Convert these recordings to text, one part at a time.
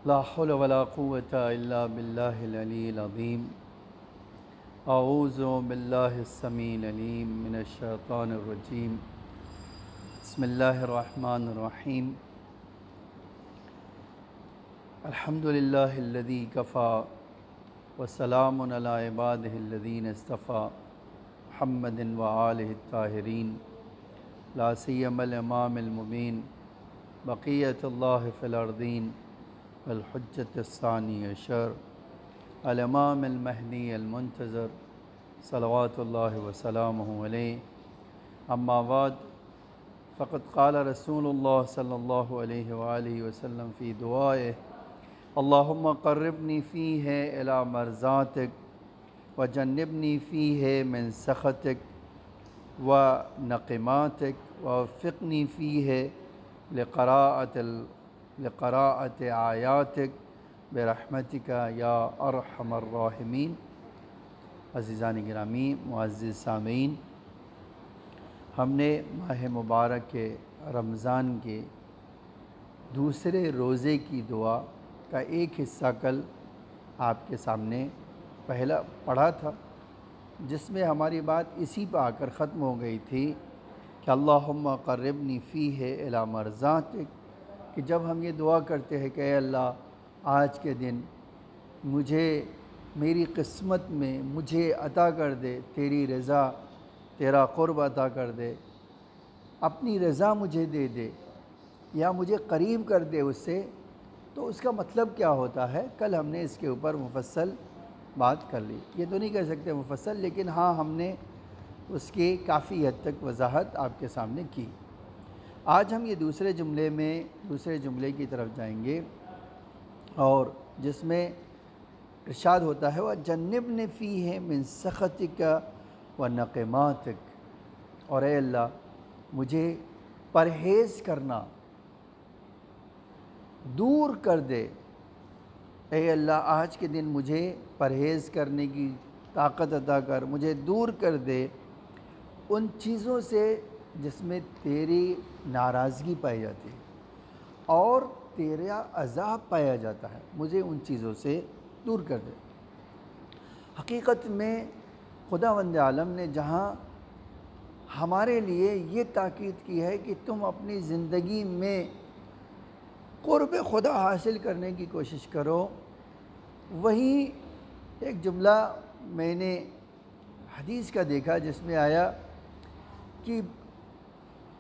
لا حول ولا قوة إلا بالله العلي العظيم أعوذ بالله السميع العليم من الشيطان الرجيم بسم الله الرحمن الرحيم الحمد لله الذي كفى وسلام على عباده الذين اصطفى محمد وآله الطاهرين لا سيما الإمام المبين بقية الله في الأرضين والحجة الثاني عشر الإمام المهدي المنتظر صلوات الله وسلامه عليه أما بعد فقد قال رسول الله صلى الله عليه وآله وسلم في دعائه اللهم قربني فيه إلى مرضاتك وجنبني فيه من سخطك ونقماتك ووفقني فيه لقراءة آياتك برحمتك یا ارحم الراحمین۔ عزیزان گرامی، معزز سامعین، ہم نے ماہ مبارک کے رمضان کے دوسرے روزے کی دعا کا ایک حصہ کل آپ کے سامنے پہلا پڑھا تھا، جس میں ہماری بات اسی پہ آ کر ختم ہو گئی تھی کہ اللہم قربنی فیہ الی مرضاتک، کہ جب ہم یہ دعا کرتے ہیں کہ اے اللہ آج کے دن مجھے میری قسمت میں مجھے عطا کر دے تیری رضا، تیرا قرب عطا کر دے، اپنی رضا مجھے دے دے یا مجھے قریب کر دے اس سے، تو اس کا مطلب کیا ہوتا ہے؟ کل ہم نے اس کے اوپر مفصل بات کر لی۔ یہ تو نہیں کہہ سکتے مفصل، لیکن ہاں ہم نے اس کی کافی حد تک وضاحت آپ کے سامنے کی۔ آج ہم یہ دوسرے جملے کی طرف جائیں گے، اور جس میں ارشاد ہوتا ہے وَجَنِّبْنِ فِيهِ مِن سَخَطِكَ وَنَقِمَاتِكَ، اور اے اللہ مجھے پرہیز کرنا دور کر دے، اے اللہ آج کے دن مجھے پرہیز کرنے کی طاقت عطا کر، مجھے دور کر دے ان چیزوں سے جس میں تیری ناراضگی پائی جاتی ہے اور تیرا عذاب پایا جاتا ہے، مجھے ان چیزوں سے دور کر دے۔ حقیقت میں خداوند عالم نے جہاں ہمارے لیے یہ تاکید کی ہے کہ تم اپنی زندگی میں قرب خدا حاصل کرنے کی کوشش کرو، وہیں ایک جملہ میں نے حدیث کا دیکھا جس میں آیا کہ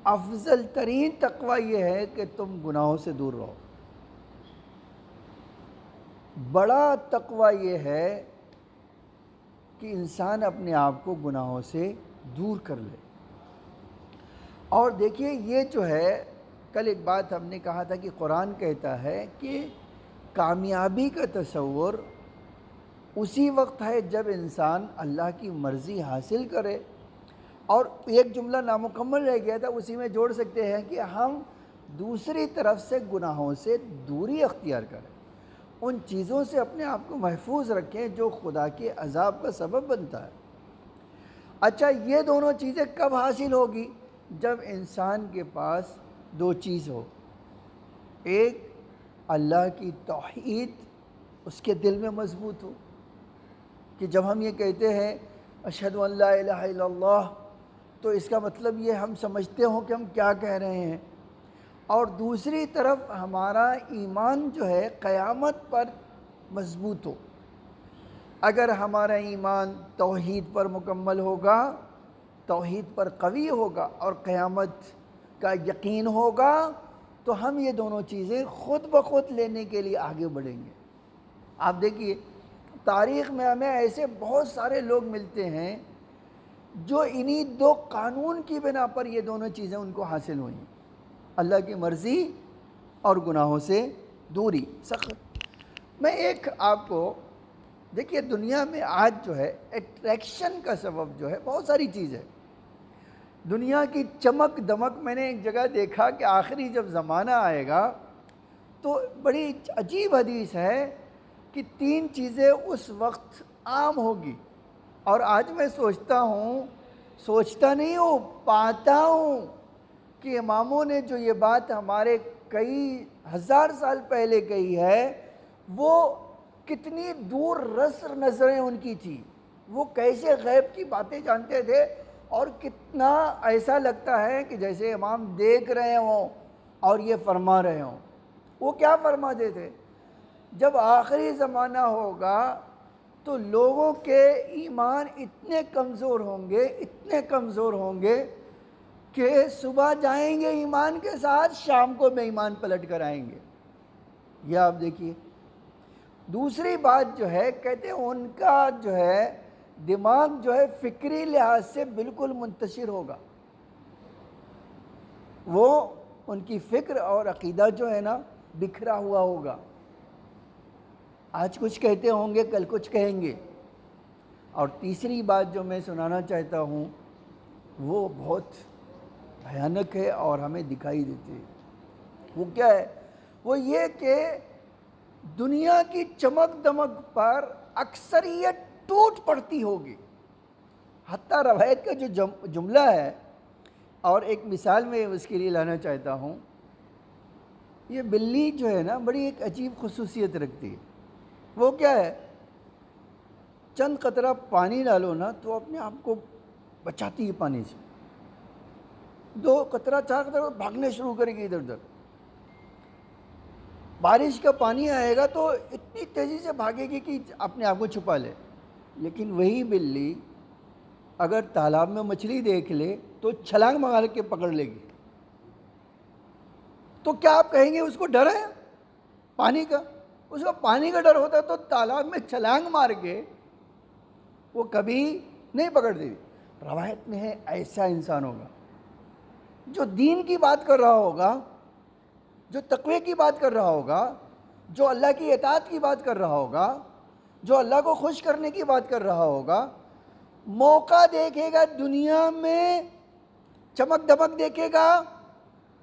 افضل ترین تقوی یہ ہے کہ تم گناہوں سے دور رہو، بڑا تقوی یہ ہے کہ انسان اپنے آپ کو گناہوں سے دور کر لے۔ اور دیکھیے یہ جو ہے، کل ایک بات ہم نے کہا تھا کہ قرآن کہتا ہے کہ کامیابی کا تصور اسی وقت ہے جب انسان اللہ کی مرضی حاصل کرے، اور ایک جملہ نامکمل رہ گیا تھا، اسی میں جوڑ سکتے ہیں کہ ہم دوسری طرف سے گناہوں سے دوری اختیار کریں، ان چیزوں سے اپنے آپ کو محفوظ رکھیں جو خدا کے عذاب کا سبب بنتا ہے۔ اچھا، یہ دونوں چیزیں کب حاصل ہوگی؟ جب انسان کے پاس دو چیز ہو، ایک اللہ کی توحید اس کے دل میں مضبوط ہو، کہ جب ہم یہ کہتے ہیں اشہد ان لا الہ الا اللہ، تو اس کا مطلب یہ ہم سمجھتے ہوں کہ ہم کیا کہہ رہے ہیں، اور دوسری طرف ہمارا ایمان جو ہے قیامت پر مضبوط ہو۔ اگر ہمارا ایمان توحید پر مکمل ہوگا، توحید پر قوی ہوگا اور قیامت کا یقین ہوگا، تو ہم یہ دونوں چیزیں خود بخود لینے کے لیے آگے بڑھیں گے۔ آپ دیکھیے تاریخ میں ہمیں ایسے بہت سارے لوگ ملتے ہیں جو انہی دو قانون کی بنا پر یہ دونوں چیزیں ان کو حاصل ہوئیں، اللہ کی مرضی اور گناہوں سے دوری، سخت۔ میں ایک آپ کو دیکھیے، دنیا میں آج جو ہے اٹریکشن کا سبب جو ہے بہت ساری چیز ہے، دنیا کی چمک دمک۔ میں نے ایک جگہ دیکھا کہ آخری جب زمانہ آئے گا تو بڑی عجیب حدیث ہے کہ تین چیزیں اس وقت عام ہوگی، اور آج میں سوچتا نہیں ہوں، پاتا ہوں کہ اماموں نے جو یہ بات ہمارے کئی ہزار سال پہلے کہی ہے وہ کتنی دور رس نظریں ان کی تھی، وہ کیسے غیب کی باتیں جانتے تھے، اور کتنا ایسا لگتا ہے کہ جیسے امام دیکھ رہے ہوں اور یہ فرما رہے ہوں۔ وہ کیا فرماتے تھے؟ جب آخری زمانہ ہوگا تو لوگوں کے ایمان اتنے کمزور ہوں گے، اتنے کمزور ہوں گے کہ صبح جائیں گے ایمان کے ساتھ، شام کو بے ایمان پلٹ کر آئیں گے۔ یہ آپ دیکھیے۔ دوسری بات جو ہے، کہتے ہیں ان کا جو ہے دماغ جو ہے فکری لحاظ سے بالکل منتشر ہوگا، وہ ان کی فکر اور عقیدہ جو ہے نا بکھرا ہوا ہوگا، آج کچھ کہتے ہوں گے کل کچھ کہیں گے۔ اور تیسری بات جو میں سنانا چاہتا ہوں وہ بہت بھیانک ہے اور ہمیں دکھائی دیتی ہے۔ وہ کیا ہے؟ وہ یہ کہ دنیا کی چمک دمک پر اکثریت ٹوٹ پڑتی ہوگی۔ حتیٰ روایت کا جو جملہ ہے، اور ایک مثال میں اس کے لیے لانا چاہتا ہوں، یہ بلی جو ہے نا بڑی ایک عجیب خصوصیت رکھتی ہے۔ وہ کیا ہے؟ چند قطرہ پانی ڈالو نا تو اپنے آپ کو بچاتی ہے پانی سے، 2 قطرہ 4 قطرہ بھاگنے شروع کرے گی ادھر ادھر۔ بارش کا پانی آئے گا تو اتنی تیزی سے بھاگے گی کہ اپنے آپ کو چھپا لے۔ لیکن وہی بلی اگر تالاب میں مچھلی دیکھ لے تو چھلانگ مار کے پکڑ لے گی۔ تو کیا آپ کہیں گے اس کو ڈر ہے پانی کا؟ اس کو پانی کا ڈر ہوتا تو تالاب میں چھلانگ مار کے وہ کبھی نہیں پکڑتی۔ روایت میں ہے ایسا انسان ہوگا جو دین کی بات کر رہا ہوگا، جو تقوی کی بات کر رہا ہوگا، جو اللہ کی اطاعت کی بات کر رہا ہوگا، جو اللہ کو خوش کرنے کی بات کر رہا ہوگا، موقع دیکھے گا دنیا میں، چمک دمک دیکھے گا،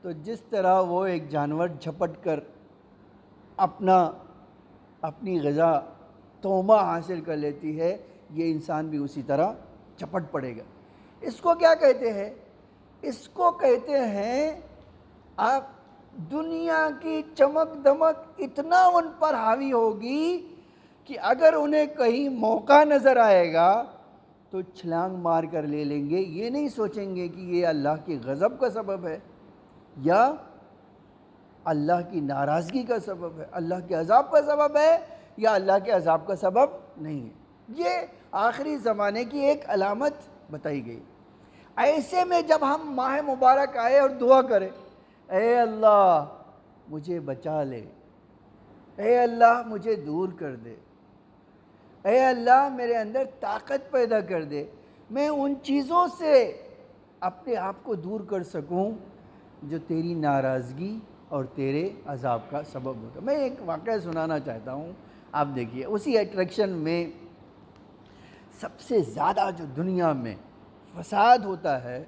تو جس طرح وہ ایک جانور جھپٹ کر اپنی غذا تومہ حاصل کر لیتی ہے، یہ انسان بھی اسی طرح چپٹ پڑے گا۔ اس کو کیا کہتے ہیں؟ اس کو کہتے ہیں آپ دنیا کی چمک دمک اتنا ان پر حاوی ہوگی کہ اگر انہیں کہیں موقع نظر آئے گا تو چھلانگ مار کر لے لیں گے، یہ نہیں سوچیں گے کہ یہ اللہ کی غضب کا سبب ہے یا اللہ کی ناراضگی کا سبب ہے، اللہ کے عذاب کا سبب ہے یا اللہ کے عذاب کا سبب نہیں ہے۔ یہ آخری زمانے کی ایک علامت بتائی گئی۔ ایسے میں جب ہم ماہ مبارک آئے اور دعا کریں، اے اللہ مجھے بچا لے، اے اللہ مجھے دور کر دے، اے اللہ میرے اندر طاقت پیدا کر دے، میں ان چیزوں سے اپنے آپ کو دور کر سکوں جو تیری ناراضگی اور تیرے عذاب کا سبب ہوتا ہے۔ میں ایک واقعہ سنانا چاہتا ہوں، آپ دیکھیے۔ اسی اٹریکشن میں سب سے زیادہ جو دنیا میں فساد ہوتا ہے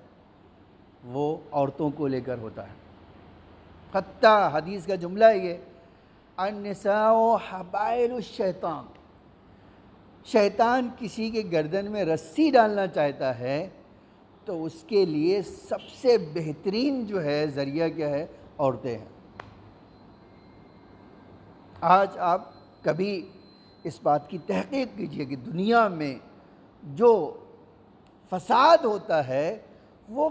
وہ عورتوں کو لے کر ہوتا ہے۔ حتیٰ حدیث کا جملہ ہے یہ، النساء حبائل الشیطان، شیطان کسی کے گردن میں رسی ڈالنا چاہتا ہے تو اس کے لیے سب سے بہترین جو ہے ذریعہ کیا ہے؟ عورتیں ہیں۔ آج آپ کبھی اس بات کی تحقیق کیجئے کہ دنیا میں جو فساد ہوتا ہے وہ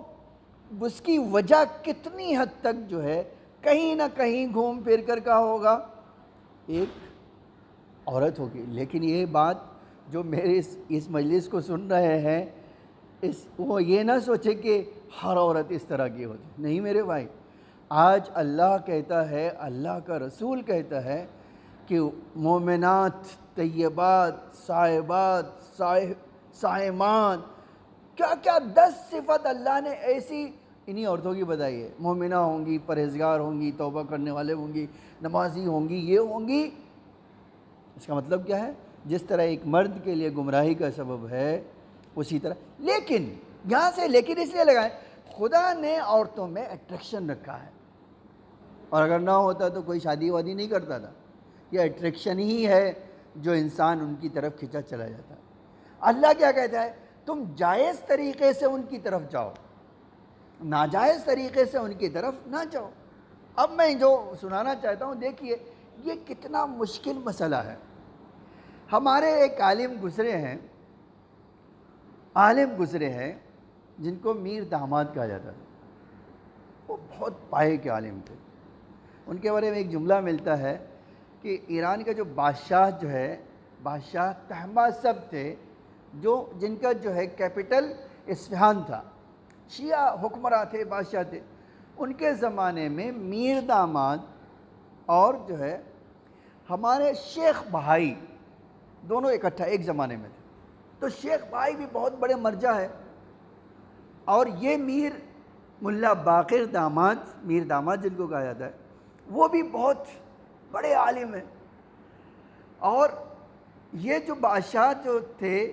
اس کی وجہ کتنی حد تک جو ہے کہیں نہ کہیں گھوم پھر کر کا ہوگا، ایک عورت ہوگی۔ لیکن یہ بات جو میرے اس مجلس کو سن رہے ہیں وہ یہ نہ سوچے کہ ہر عورت اس طرح کی ہوتی، نہیں میرے بھائی۔ آج اللہ کہتا ہے، اللہ کا رسول کہتا ہے کہ مومنات، طیبات، صائبات، صائمان، کیا کیا 10 صفت اللہ نے ایسی انہی عورتوں کی بتائی ہے۔ مومنہ ہوں گی، پرہیزگار ہوں گی، توبہ کرنے والے ہوں گی، نمازی ہوں گی، یہ ہوں گی۔ اس کا مطلب کیا ہے؟ جس طرح ایک مرد کے لیے گمراہی کا سبب ہے اسی طرح، لیکن یہاں سے لیکن اس لیے لگائیں، خدا نے عورتوں میں اٹریکشن رکھا ہے، اور اگر نہ ہوتا تو کوئی شادی وادی نہیں کرتا تھا۔ یہ اٹریکشن ہی ہے جو انسان ان کی طرف کھینچا چلا جاتا ہے۔ اللہ کیا کہتا ہے؟ تم جائز طریقے سے ان کی طرف جاؤ، ناجائز طریقے سے ان کی طرف نہ جاؤ۔ اب میں جو سنانا چاہتا ہوں، دیکھیے یہ کتنا مشکل مسئلہ ہے. ہمارے ایک عالم گزرے ہیں جن کو میر داماد کہا جاتا تھا. وہ بہت پائے کے عالم تھے. ان کے بارے میں ایک جملہ ملتا ہے کہ ایران کا جو بادشاہ طہماسپ تھے، جن کا جو ہے کیپٹل اصفہان تھا. شیعہ حکمراں تھے، بادشاہ تھے. ان کے زمانے میں میر داماد اور جو ہے ہمارے شیخ بہائی دونوں اکٹھا ایک زمانے میں تھے. تو شیخ بہائی بھی بہت بڑے مرجع ہے، اور یہ ملا باقر میر داماد جن کو کہا جاتا ہے، وہ بھی بہت بڑے عالم ہیں. اور یہ جو بادشاہ جو تھے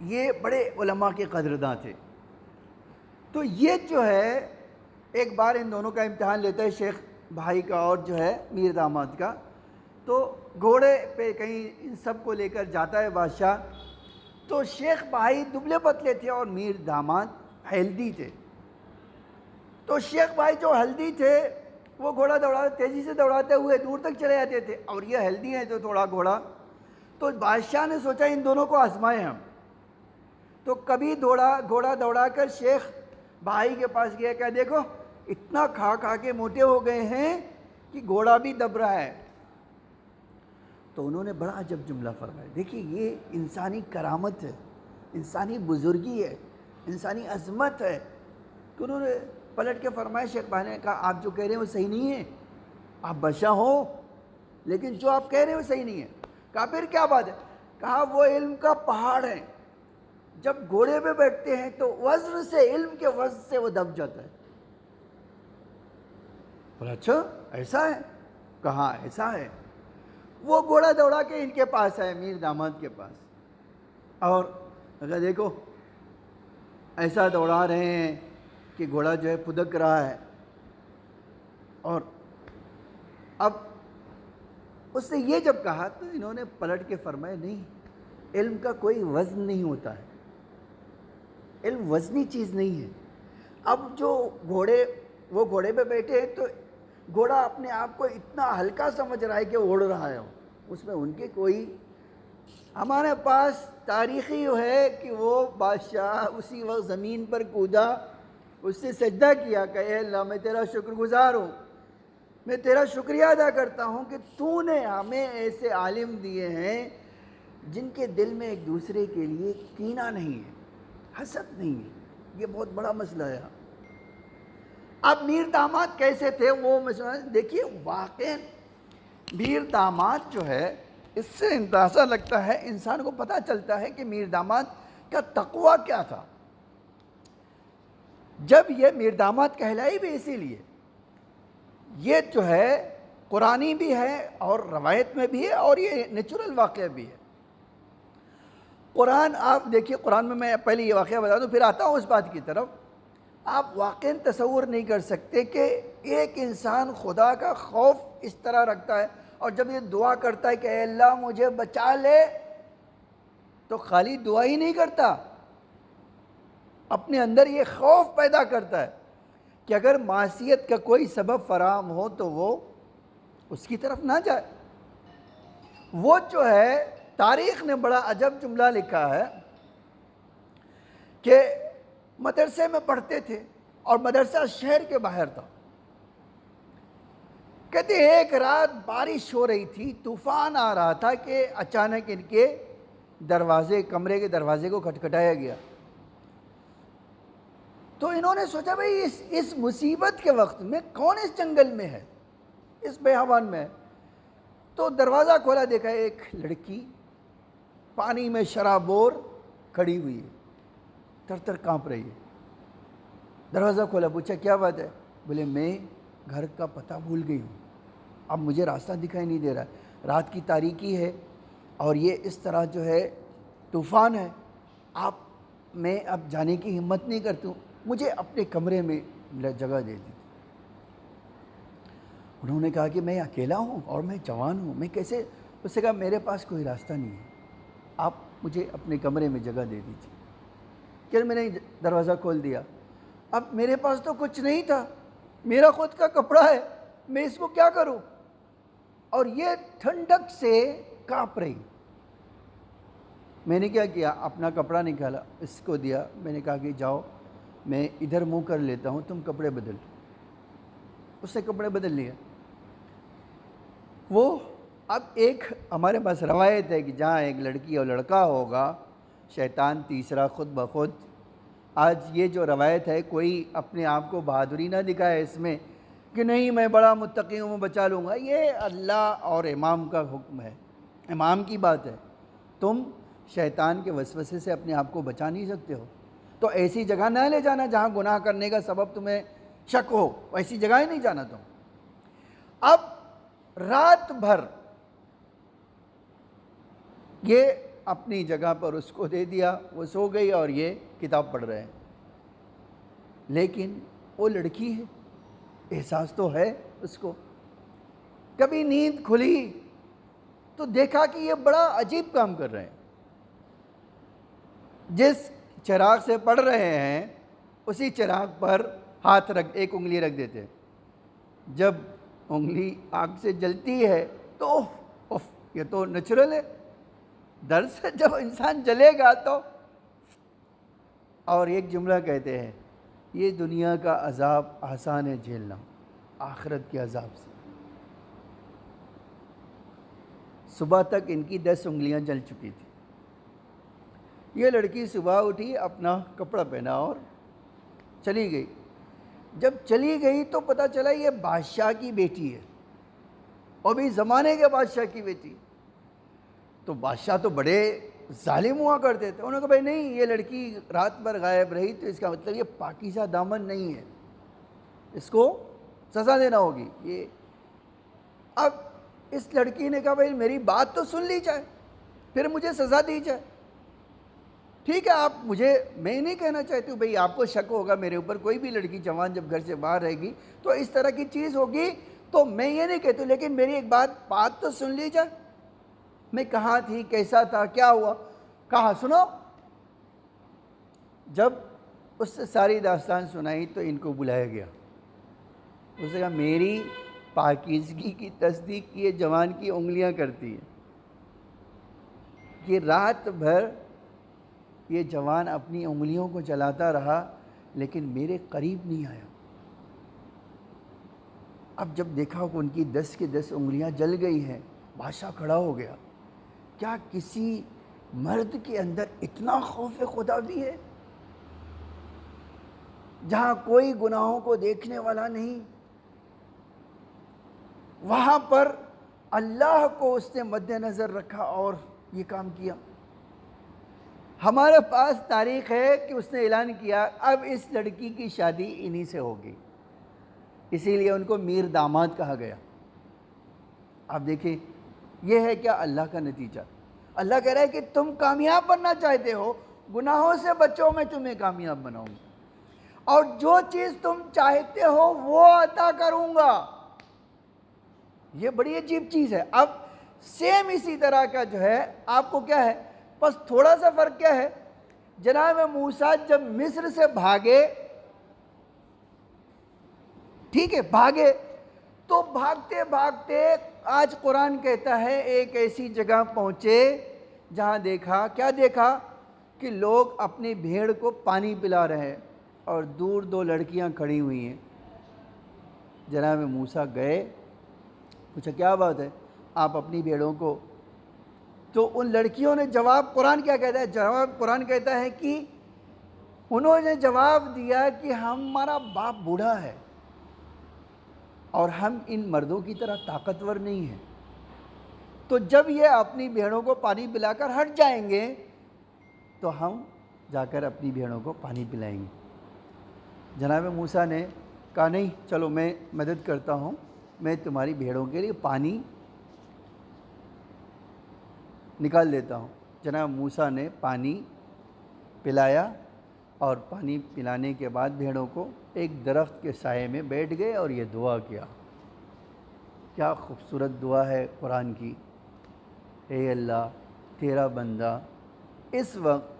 یہ بڑے علماء کے قدرداں تھے. تو یہ جو ہے ایک بار ان دونوں کا امتحان لیتا ہے، شیخ بھائی کا اور جو ہے میر داماد کا. تو گھوڑے پہ کہیں ان سب کو لے کر جاتا ہے بادشاہ. تو شیخ بھائی دبلے پتلے تھے اور میر داماد ہیلدی تھے. تو شیخ بھائی جو ہیلدی تھے وہ گھوڑا تیزی سے دوڑاتے ہوئے دور تک چلے جاتے تھے، اور یہ ہیلدی ہیں تو تھوڑا گھوڑا. تو بادشاہ نے سوچا ان دونوں کو آزمائیں ہم. تو کبھی گھوڑا دوڑا کر شیخ بھائی کے پاس گیا کہ دیکھو اتنا کھا کے موٹے ہو گئے ہیں کہ گھوڑا بھی دب رہا ہے. تو انہوں نے بڑا عجب جملہ فرمایا. دیکھیے یہ انسانی کرامت ہے، انسانی بزرگی ہے، انسانی عظمت ہے. کہ انہوں نے پلٹ کے فرمایا، شیخ بھائی نے کہا آپ جو کہہ رہے ہیں وہ صحیح نہیں ہے. آپ بادشاہ ہو لیکن جو آپ کہہ رہے ہیں وہ صحیح نہیں ہے. کہا پھر کیا بات ہے؟ کہا وہ علم کا پہاڑ ہے، جب گھوڑے پہ بیٹھتے ہیں تو وزن سے، علم کے وزن سے وہ دب جاتا ہے. بولا اچھا ایسا ہے؟ کہا ایسا ہے. وہ گھوڑا دوڑا کے ان کے پاس آئے، میر داماد کے پاس، اور اگر دیکھو ایسا دوڑا رہے ہیں کہ گھوڑا جو ہے پھدک رہا ہے. اور اب اس نے یہ جب کہا تو انہوں نے پلٹ کے فرمایا نہیں، علم کا کوئی وزن نہیں ہوتا ہے، علم وزنی چیز نہیں ہے. اب جو وہ گھوڑے پہ بیٹھے ہیں تو گھوڑا اپنے آپ کو اتنا ہلکا سمجھ رہا ہے کہ اڑ رہا ہے، اس میں ان کے کوئی. ہمارے پاس تاریخی ہے کہ وہ بادشاہ اسی وقت زمین پر کودا، اس سے سجدہ کیا کہ اے اللہ میں تیرا شکر گزار ہوں، میں تیرا شکریہ ادا کرتا ہوں کہ تو نے ہمیں ایسے عالم دیے ہیں جن کے دل میں ایک دوسرے کے لیے کینہ نہیں ہے، حسد نہیں ہے. یہ بہت بڑا مسئلہ ہے. اب میر داماد کیسے تھے وہ مسئلہ دیکھیے. واقعی میر داماد جو ہے، اس سے اندازہ لگتا ہے، انسان کو پتہ چلتا ہے کہ میر داماد کا تقوی کیا تھا. جب یہ میر داماد کہلائی بھی اسی لیے، یہ جو ہے قرآنی بھی ہے اور روایت میں بھی ہے اور یہ نیچرل واقعہ بھی ہے. قرآن آپ دیکھیے، قرآن میں پہلے یہ واقعہ بتا دوں پھر آتا ہوں اس بات کی طرف. آپ واقعی تصور نہیں کر سکتے کہ ایک انسان خدا کا خوف اس طرح رکھتا ہے، اور جب یہ دعا کرتا ہے کہ اے اللہ مجھے بچا لے، تو خالی دعا ہی نہیں کرتا، اپنے اندر یہ خوف پیدا کرتا ہے کہ اگر معصیت کا کوئی سبب فراہم ہو تو وہ اس کی طرف نہ جائے. وہ جو ہے تاریخ نے بڑا عجب جملہ لکھا ہے کہ مدرسے میں پڑھتے تھے اور مدرسہ شہر کے باہر تھا. کہتے ایک رات بارش ہو رہی تھی، طوفان آ رہا تھا کہ اچانک ان کے کمرے کے دروازے کو کھٹکھٹایا گیا. تو انہوں نے سوچا بھئی اس مصیبت کے وقت میں کون اس جنگل میں ہے، اس بیابان میں ہے. تو دروازہ کھولا، دیکھا ایک لڑکی پانی میں شرابور کھڑی ہوئی ہے، تر تر کانپ رہی ہے. دروازہ کھولا، پوچھا کیا بات ہے؟ بولے میں گھر کا پتہ بھول گئی ہوں، اب مجھے راستہ دکھائی نہیں دے رہا، رات کی تاریکی ہے اور یہ اس طرح جو ہے طوفان ہے، میں اب جانے کی ہمت نہیں کرتی ہوں، مجھے اپنے کمرے میں جگہ دے دی. انہوں نے کہا کہ میں اکیلا ہوں اور میں جوان ہوں، میں کیسے؟ اس نے کہا میرے پاس کوئی راستہ نہیں ہے، آپ مجھے اپنے کمرے میں جگہ دے دیجیے. کہ میں نے دروازہ کھول دیا. اب میرے پاس تو کچھ نہیں تھا، میرا خود کا کپڑا ہے، میں اس کو کیا کروں؟ اور یہ ٹھنڈک سے کانپ رہی۔ میں نے کیا کیا، اپنا کپڑا نکالا، اس کو دیا، میں نے کہا کہ جاؤ میں ادھر منہ کر لیتا ہوں، تم کپڑے بدل۔ اس نے کپڑے بدل لیا۔ وہ اب ایک ہمارے پاس روایت ہے کہ جہاں ایک لڑکی اور لڑکا ہوگا، شیطان تیسرا خود بخود۔ آج یہ جو روایت ہے، کوئی اپنے آپ کو بہادری نہ دکھائے اس میں کہ نہیں میں بڑا متقی ہوں، میں بچا لوں گا۔ یہ اللہ اور امام کا حکم ہے، امام کی بات ہے۔ تم شیطان کے وسوسے سے اپنے آپ کو بچا نہیں سکتے ہو، تو ایسی جگہ نہ لے جانا جہاں گناہ کرنے کا سبب تمہیں شک ہو، ایسی جگہ ہی نہیں جانا تم۔ اب رات بھر یہ اپنی جگہ پر اس کو دے دیا، وہ سو گئی اور یہ کتاب پڑھ رہے ہیں۔ لیکن وہ لڑکی ہے، احساس تو ہے اس کو۔ کبھی نیند کھلی تو دیکھا کہ یہ بڑا عجیب کام کر رہے ہیں۔ جس چراغ سے پڑھ رہے ہیں اسی چراغ پر ہاتھ رکھ، ایک انگلی رکھ دیتے۔ جب انگلی آگ سے جلتی ہے تو اوف، یہ تو نیچرل ہے۔ درد سے جب انسان جلے گا تو، اور ایک جملہ کہتے ہیں، یہ دنیا کا عذاب آسان ہے جھیلنا آخرت کے عذاب سے۔ صبح تک ان کی 10 انگلیاں جل چکی تھی۔ یہ لڑکی صبح اٹھی، اپنا کپڑا پہنا اور چلی گئی۔ جب چلی گئی تو پتہ چلا یہ بادشاہ کی بیٹی ہے، اور بھی زمانے کے بادشاہ کی بیٹی۔ تو بادشاہ تو بڑے ظالم ہوا کرتے تھے، انہوں نے کہا بھائی نہیں، یہ لڑکی رات بھر غائب رہی تو اس کا مطلب یہ پاکیزہ دامن نہیں ہے، اس کو سزا دینا ہوگی۔ یہ اب اس لڑکی نے کہا بھائی میری بات تو سن لی جائے، پھر مجھے سزا دی جائے۔ ٹھیک ہے، آپ مجھے، میں نہیں کہنا چاہتی ہوں بھئی آپ کو شک ہوگا میرے اوپر، کوئی بھی لڑکی جوان جب گھر سے باہر رہے گی تو اس طرح کی چیز ہوگی، تو میں یہ نہیں کہتی ہوں، لیکن میری ایک بات تو سن لی جائے۔ میں کہاں تھی، کیسا تھا، کیا ہوا، کہا سنو۔ جب اس سے ساری داستان سنائی تو ان کو بلایا گیا۔ اس نے کہا میری پاکیزگی کی تصدیق یہ جوان کی انگلیاں کرتی ہیں کہ رات بھر یہ جوان اپنی انگلیوں کو چلاتا رہا لیکن میرے قریب نہیں آیا۔ اب جب دیکھا کہ ان کی 10 کی 10 انگلیاں جل گئی ہیں، بادشاہ کھڑا ہو گیا۔ کیا کسی مرد کے اندر اتنا خوف خدا بھی ہے، جہاں کوئی گناہوں کو دیکھنے والا نہیں، وہاں پر اللہ کو اس نے مد نظر رکھا اور یہ کام کیا۔ ہمارے پاس تاریخ ہے کہ اس نے اعلان کیا اب اس لڑکی کی شادی انہی سے ہوگی، اسی لیے ان کو میر داماد کہا گیا۔ آپ دیکھیں یہ ہے کیا اللہ کا نتیجہ۔ اللہ کہہ رہا ہے کہ تم کامیاب بننا چاہتے ہو، گناہوں سے بچو، میں تمہیں کامیاب بناؤں گا، اور جو چیز تم چاہتے ہو وہ عطا کروں گا۔ یہ بڑی عجیب چیز ہے۔ اب سیم اسی طرح کا جو ہے آپ کو کیا ہے، بس تھوڑا سا فرق کیا ہے، جناب موسیٰ جب مصر سے بھاگے، ٹھیک ہے بھاگے، تو بھاگتے بھاگتے آج قرآن کہتا ہے ایک ایسی جگہ پہنچے جہاں دیکھا، کیا دیکھا کہ لوگ اپنی بھیڑ کو پانی پلا رہے ہیں اور دور 2 لڑکیاں کھڑی ہوئی ہیں۔ جناب موسیٰ گئے، پوچھا کیا بات ہے، آپ اپنی بھیڑوں کو، تو ان لڑکیوں نے جواب، قرآن کیا کہتا ہے، جواب قرآن کہتا ہے کہ انہوں نے جواب دیا کہ ہمارا باپ بوڑھا ہے اور ہم ان مردوں کی طرح طاقتور نہیں ہیں، تو جب یہ اپنی بھیڑوں کو پانی پلا کر ہٹ جائیں گے تو ہم جا کر اپنی بھیڑوں کو پانی پلائیں گے۔ جناب موسیٰ نے کہا نہیں، چلو میں مدد کرتا ہوں، میں تمہاری بھیڑوں کے لیے پانی نکال لیتا ہوں۔ جناب موسیٰ نے پانی پلایا، اور پانی پلانے کے بعد بھیڑوں کو ایک درخت کے سائے میں بیٹھ گئے اور یہ دعا کیا۔ کیا خوبصورت دعا ہے قرآن کی، اے اللہ تیرا بندہ اس وقت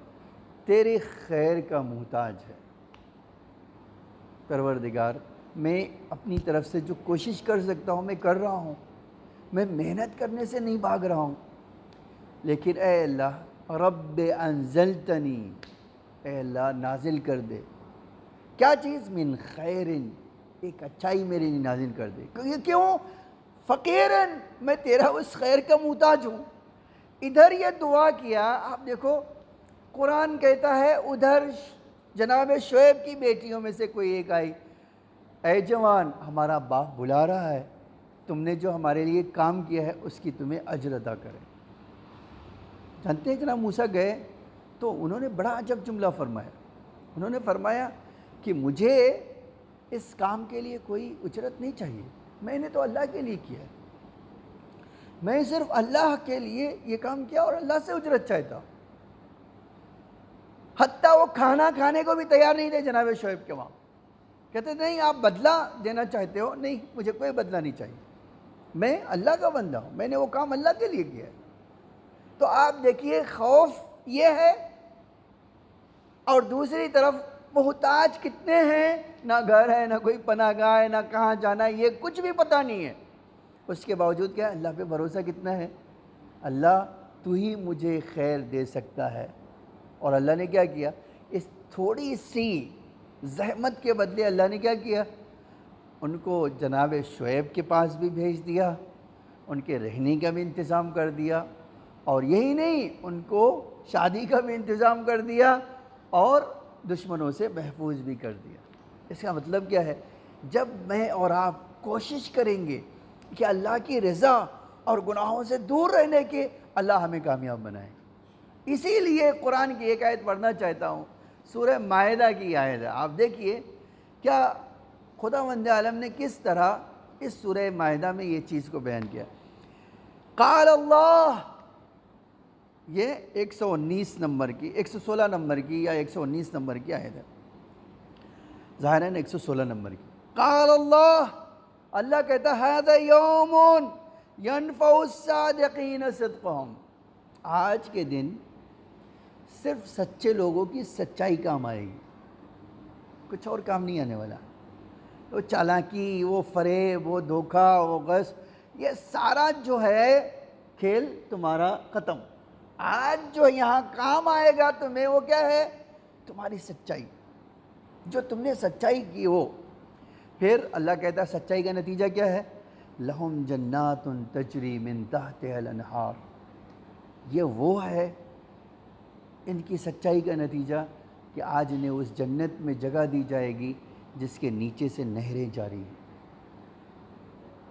تیرے خیر کا محتاج ہے، پروردگار میں اپنی طرف سے جو کوشش کر سکتا ہوں میں کر رہا ہوں، میں محنت کرنے سے نہیں بھاگ رہا ہوں، لیکن اے اللہ رب انزلتنی، اے اللہ نازل کر دے کیا چیز، من خیر، ایک اچھائی میرے لیے نازل کر دے۔ یہ کیوں؟ فقیرن، میں تیرا اس خیر کا محتاج ہوں۔ ادھر یہ دعا کیا، آپ دیکھو قرآن کہتا ہے ادھر جناب شعیب کی بیٹیوں میں سے کوئی ایک آئی، اے جوان ہمارا باپ بلا رہا ہے، تم نے جو ہمارے لیے کام کیا ہے اس کی تمہیں اجر ادا کرے۔ جانتے ہیں جناب موسیٰ گئے تو انہوں نے بڑا عجب جملہ فرمایا، انہوں نے فرمایا کہ مجھے اس کام کے لیے کوئی اجرت نہیں چاہیے، میں نے تو اللہ کے لیے کیا ہے، میں صرف اللہ کے لیے یہ کام کیا اور اللہ سے اجرت چاہتا ہوں۔ حتیٰ وہ کھانا کھانے کو بھی تیار نہیں تھے جناب شعیب کے وہاں، کہتے نہیں آپ بدلہ دینا چاہتے ہو، نہیں مجھے کوئی بدلہ نہیں چاہیے، میں اللہ کا بندہ ہوں، میں نے وہ کام اللہ کے لیے کیا ہے۔ تو آپ دیکھیے خوف یہ ہے، اور دوسری طرف محتاج کتنے ہیں، نہ گھر ہے، نہ کوئی پناہ گاہ ہے، نہ کہاں جانا ہے، یہ کچھ بھی پتہ نہیں ہے، اس کے باوجود کیا اللہ پہ بھروسہ کتنا ہے، اللہ تو ہی مجھے خیر دے سکتا ہے۔ اور اللہ نے کیا کیا، اس تھوڑی سی زحمت کے بدلے اللہ نے کیا کیا، ان کو جناب شعیب کے پاس بھی بھیج دیا، ان کے رہنے کا بھی انتظام کر دیا، اور یہی نہیں ان کو شادی کا بھی انتظام کر دیا اور دشمنوں سے محفوظ بھی کر دیا۔ اس کا مطلب کیا ہے، جب میں اور آپ کوشش کریں گے کہ اللہ کی رضا اور گناہوں سے دور رہنے کے، اللہ ہمیں کامیاب بنائے۔ اسی لیے قرآن کی ایک آیت پڑھنا چاہتا ہوں، سورہ مائدہ کی آیت ہے، آپ دیکھیے کیا خداوند عالم نے کس طرح اس سورہ مائدہ میں یہ چیز کو بیان کیا۔ قال اللہ، یہ 119 نمبر کی، 116 نمبر کی یا 119 نمبر کی آیت ہے، ظاہراً 116 نمبر کی۔ قال اللہ، اللہ کہتا ہے هذا یوم ينفع الصادقین صدقہم، آج کے دن صرف سچے لوگوں کی سچائی کام آئے گی، کچھ اور کام نہیں آنے والا۔ وہ چالاکی، وہ فریب، وہ دھوکہ، وہ غصب، یہ سارا جو ہے کھیل تمہارا ختم۔ آج جو یہاں کام آئے گا تمہیں وہ کیا ہے، تمہاری سچائی، جو تم نے سچائی کی ہو۔ پھر اللہ کہتا ہے سچائی کا نتیجہ کیا ہے، لہم جنات تجری من تحتها الانہار، یہ وہ ہے ان کی سچائی کا نتیجہ کہ آج انہیں اس جنت میں جگہ دی جائے گی جس کے نیچے سے نہریں جاری ہیں،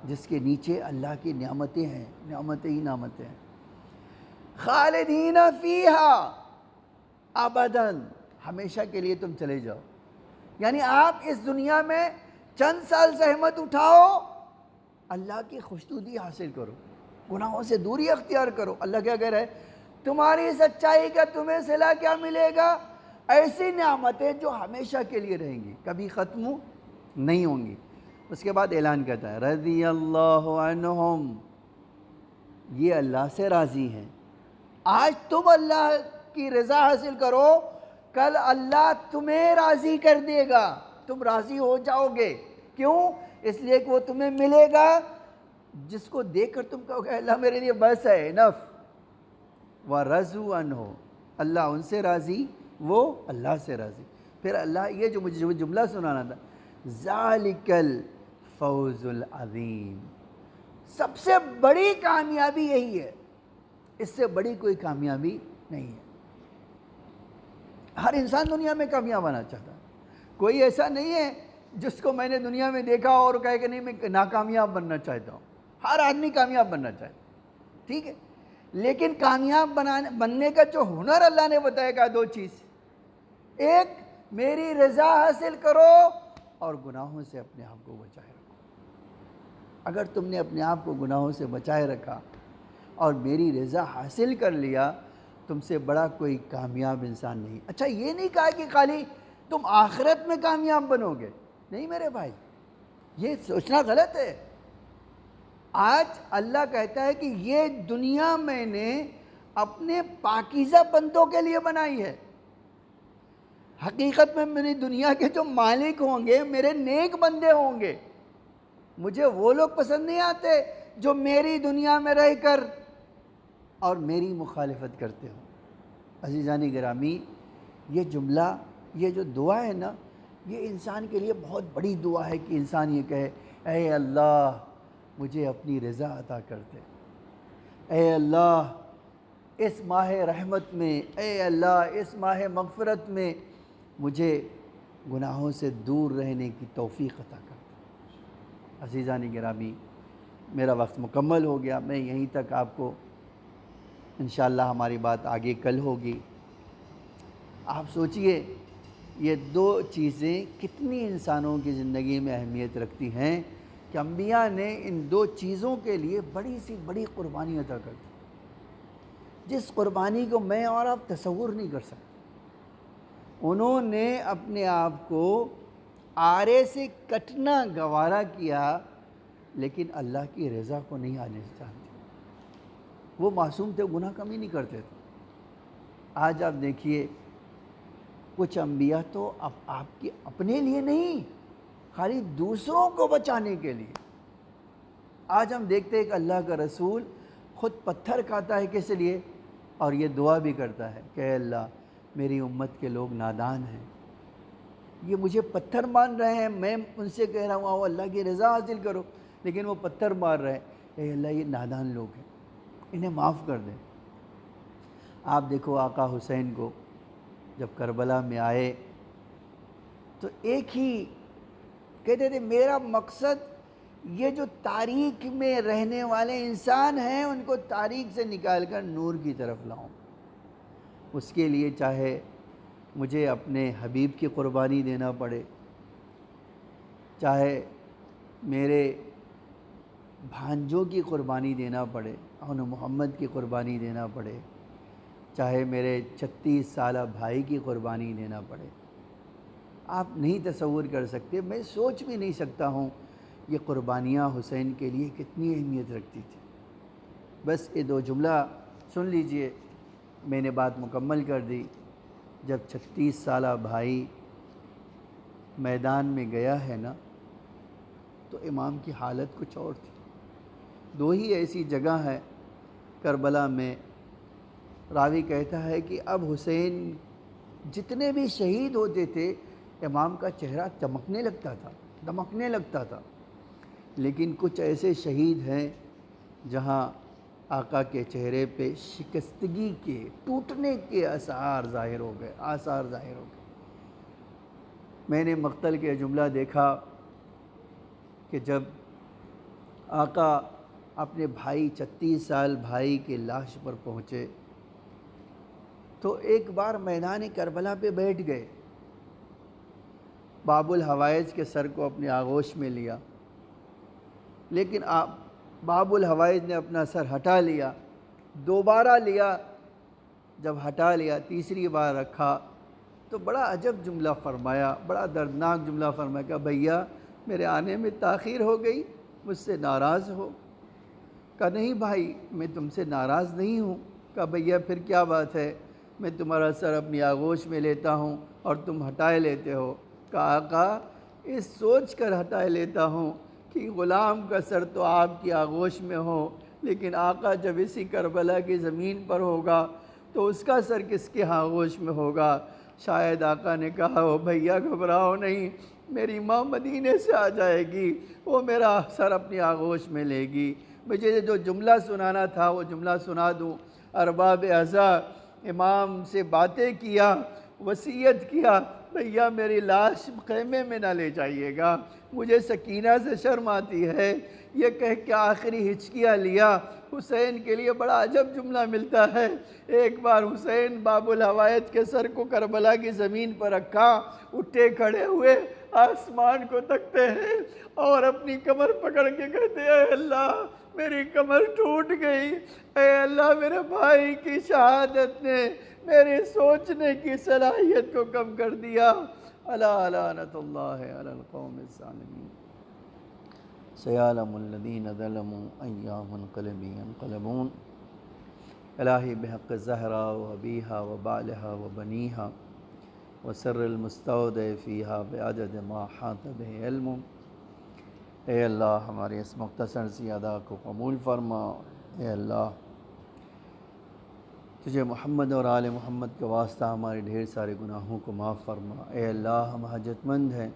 جس کے نیچے اللہ کی نعمتیں ہیں، نعمتیں ہی نعمتیں ہیں۔ خالدین فیہا ابداً، ہمیشہ کے لیے تم چلے جاؤ، یعنی آپ اس دنیا میں چند سال زحمت اٹھاؤ، اللہ کی خوشنودی حاصل کرو، گناہوں سے دوری اختیار کرو۔ اللہ کیا کہہ رہا ہے، تمہاری سچائی کا تمہیں صلہ کیا ملے گا، ایسی نعمتیں جو ہمیشہ کے لیے رہیں گی، کبھی ختم نہیں ہوں گی۔ اس کے بعد اعلان کرتا ہے رضی اللہ عنہم، یہ اللہ سے راضی ہیں۔ آج تم اللہ کی رضا حاصل کرو، کل اللہ تمہیں راضی کر دے گا، تم راضی ہو جاؤ گے۔ کیوں؟ اس لیے کہ وہ تمہیں ملے گا جس کو دیکھ کر تم کہو گے اللہ میرے لیے بس ہے، انف۔ وَرَضُوا عَنْهُ، اللہ ان سے راضی، وہ اللہ سے راضی۔ پھر اللہ یہ جو مجھے جملہ سنانا تھا، ذَلِكَ الْفَوْزُ الْعَظِيمُ، سب سے بڑی کامیابی یہی ہے، اس سے بڑی کوئی کامیابی نہیں ہے۔ ہر انسان دنیا میں کامیاب ہونا چاہتا ہے، کوئی ایسا نہیں ہے جس کو میں نے دنیا میں دیکھا اور کہے کہ نہیں میں ناکامیاب بننا چاہتا ہوں۔ ہر آدمی کامیاب بننا چاہتا ہے، ٹھیک ہے، لیکن کامیاب بننے کا جو ہنر اللہ نے بتایا گا، دو چیز، ایک میری رضا حاصل کرو اور گناہوں سے اپنے آپ کو بچائے رکھو۔ اگر تم نے اپنے آپ کو گناہوں سے بچائے رکھا اور میری رضا حاصل کر لیا، تم سے بڑا کوئی کامیاب انسان نہیں۔ اچھا یہ نہیں کہا کہ خالی تم آخرت میں کامیاب بنو گے، نہیں میرے بھائی، یہ سوچنا غلط ہے۔ آج اللہ کہتا ہے کہ یہ دنیا میں نے اپنے پاکیزہ بندوں کے لیے بنائی ہے۔ حقیقت میں میری دنیا کے جو مالک ہوں گے میرے نیک بندے ہوں گے، مجھے وہ لوگ پسند نہیں آتے جو میری دنیا میں رہ کر اور میری مخالفت کرتے ہو۔ عزیزانی گرامی، یہ جملہ، یہ جو دعا ہے نا، یہ انسان کے لیے بہت بڑی دعا ہے کہ انسان یہ کہے اے اللہ مجھے اپنی رضا عطا کر دے، اے اللہ اس ماہ رحمت میں، اے اللہ اس ماہ مغفرت میں مجھے گناہوں سے دور رہنے کی توفیق عطا کر دے۔ عزیزانی گرامی، میرا وقت مکمل ہو گیا، میں یہیں تک آپ کو انشاءاللہ ہماری بات آگے کل ہوگی۔ آپ سوچئے یہ دو چیزیں کتنی انسانوں کی زندگی میں اہمیت رکھتی ہیں کہ انبیاء نے ان دو چیزوں کے لیے بڑی سی بڑی قربانی عطا کر دی، جس قربانی کو میں اور آپ تصور نہیں کر سکتے۔ انہوں نے اپنے آپ کو آرے سے کٹنا گوارا کیا، لیکن اللہ کی رضا کو نہیں آنے چاہتے۔ وہ معصوم تھے، گناہ کمی نہیں کرتے تھے۔ آج آپ دیکھیے کچھ انبیاء تو آپ کے اپنے لیے نہیں، خالی دوسروں کو بچانے کے لیے۔ آج ہم دیکھتے ہیں کہ اللہ کا رسول خود پتھر کھاتا ہے کس لیے، اور یہ دعا بھی کرتا ہے کہ اے اللہ میری امت کے لوگ نادان ہیں، یہ مجھے پتھر مان رہے ہیں، میں ان سے کہہ رہا ہوں آؤ اللہ کی رضا حاصل کرو، لیکن وہ پتھر مار رہے ہیں۔ اے اللہ یہ نادان لوگ ہیں، انہیں معاف کر دیں۔ آپ دیکھو آقا حسین کو جب کربلا میں آئے تو ایک ہی کہتے تھے میرا مقصد یہ جو تاریک میں رہنے والے انسان ہیں ان کو تاریک سے نکال کر نور کی طرف لاؤں، اس کے لیے چاہے مجھے اپنے حبیب کی قربانی دینا پڑے، چاہے میرے بھانجوں کی قربانی دینا پڑے، انہوں محمد کی قربانی دینا پڑے، چاہے میرے 36 سالہ بھائی کی قربانی دینا پڑے۔ آپ نہیں تصور کر سکتے، میں سوچ بھی نہیں سکتا ہوں یہ قربانیاں حسین کے لیے کتنی اہمیت رکھتی تھی۔ بس یہ دو جملہ سن لیجئے، میں نے بات مکمل کر دی۔ جب 36 سالہ بھائی میدان میں گیا ہے نا تو امام کی حالت کچھ اور تھی۔ دو ہی ایسی جگہ ہے کربلا میں، راوی کہتا ہے کہ اب حسین جتنے بھی شہید ہوتے تھے امام کا چہرہ چمکنے لگتا تھا، دمکنے لگتا تھا، لیکن کچھ ایسے شہید ہیں جہاں آقا کے چہرے پہ شکستگی کے، ٹوٹنے کے آثار ظاہر ہو گئے۔ میں نے مقتل کے جملہ دیکھا کہ جب آقا اپنے بھائی 36 سال بھائی کے لاش پر پہنچے تو ایک بار میدان کربلا پہ بیٹھ گئے، باب الحوائج کے سر کو اپنے آغوش میں لیا، لیکن باب الحوائج نے اپنا سر ہٹا لیا، دوبارہ لیا، جب ہٹا لیا تیسری بار رکھا تو بڑا عجب جملہ فرمایا، بڑا دردناک جملہ فرمایا کہ بھیا میرے آنے میں تاخیر ہو گئی، مجھ سے ناراض ہو؟ کہا نہیں بھائی میں تم سے ناراض نہیں ہوں۔ کہا بھیا پھر کیا بات ہے، میں تمہارا سر اپنی آغوش میں لیتا ہوں اور تم ہٹائے لیتے ہو۔ کہا آقا اس سوچ کر ہٹائے لیتا ہوں کہ غلام کا سر تو آپ کی آغوش میں ہو، لیکن آقا جب اسی کربلا کی زمین پر ہوگا تو اس کا سر کس کے آغوش میں ہوگا؟ شاید آقا نے کہا او بھیا گھبراؤ نہیں، میری ماں مدینے سے آ جائے گی، وہ میرا سر اپنی آغوش میں لے گی۔ مجھے جو جملہ سنانا تھا وہ جملہ سنا دوں۔ ارباب عزا امام سے باتیں کیا، وصیت کیا بھیا میری لاش خیمے میں نہ لے جائیے گا، مجھے سکینہ سے شرم آتی ہے، یہ کہہ کے آخری ہچکیاں لیا۔ حسین کے لیے بڑا عجب جملہ ملتا ہے۔ ایک بار حسین باب الحوائج کے سر کو کربلا کی زمین پر رکھا، اٹھے کھڑے ہوئے آسمان کو تکتے ہیں اور اپنی کمر پکڑ کے کہتے ہیں اے اللہ میری کمر ٹوٹ گئی، اے اللہ میرے بھائی کی شہادت نے میری سوچنے کی صلاحیت کو کم کر دیا۔ الا لعنت اللہ علی القوم الظالمین۔ سیعلم الذین ظلموا ای منقلب ینقلبون۔ الہی بحق الزہرا و ابیہا و بالہا و بنیہا وسر المستودع فیہا بعدد ما حاط بہ علم، اے اللہ ہماری اس مختصر سی ادا کو قبول فرما۔ اے اللہ تجھے محمد اور آل محمد کے واسطہ ہمارے ڈھیر سارے گناہوں کو معاف فرما۔ اے اللہ ہم حاجت مند ہیں،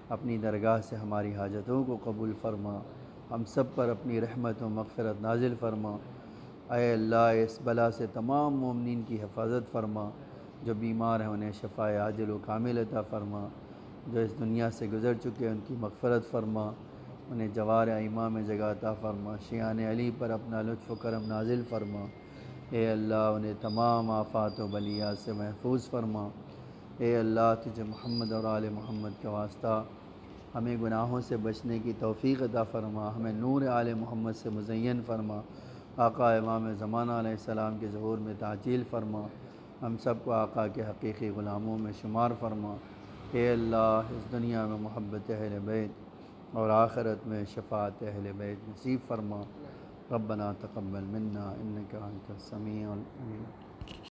اپنی درگاہ سے ہماری حاجتوں کو قبول فرما، ہم سب پر اپنی رحمت و مغفرت نازل فرما۔ اے اللہ اس بلا سے تمام مومنین کی حفاظت فرما، جو بیمار ہیں انہیں شفائے عاجل و کامل عطا فرما، جو اس دنیا سے گزر چکے ان کی مغفرت فرما، انہیں جوار ایماں میں جگہ عطا فرما، شیعان علی پر اپنا لطف و کرم نازل فرما۔ اے اللہ انہیں تمام آفات و بلیات سے محفوظ فرما۔ اے اللہ تجھے محمد اور آل محمد کے واسطہ ہمیں گناہوں سے بچنے کی توفیق عطا فرما، ہمیں نور آل محمد سے مزین فرما، آقا امام زمانہ علیہ السلام کے ظہور میں تعجیل فرما، ہم سب کو آقا کے حقیقی غلاموں میں شمار فرما۔ اے اللہ اس دنیا میں محبت اہل بیت اور آخرت میں شفاعت اہل بیت نصیب فرما۔ ربنا تقبل منا انک انت السمیع العلیم۔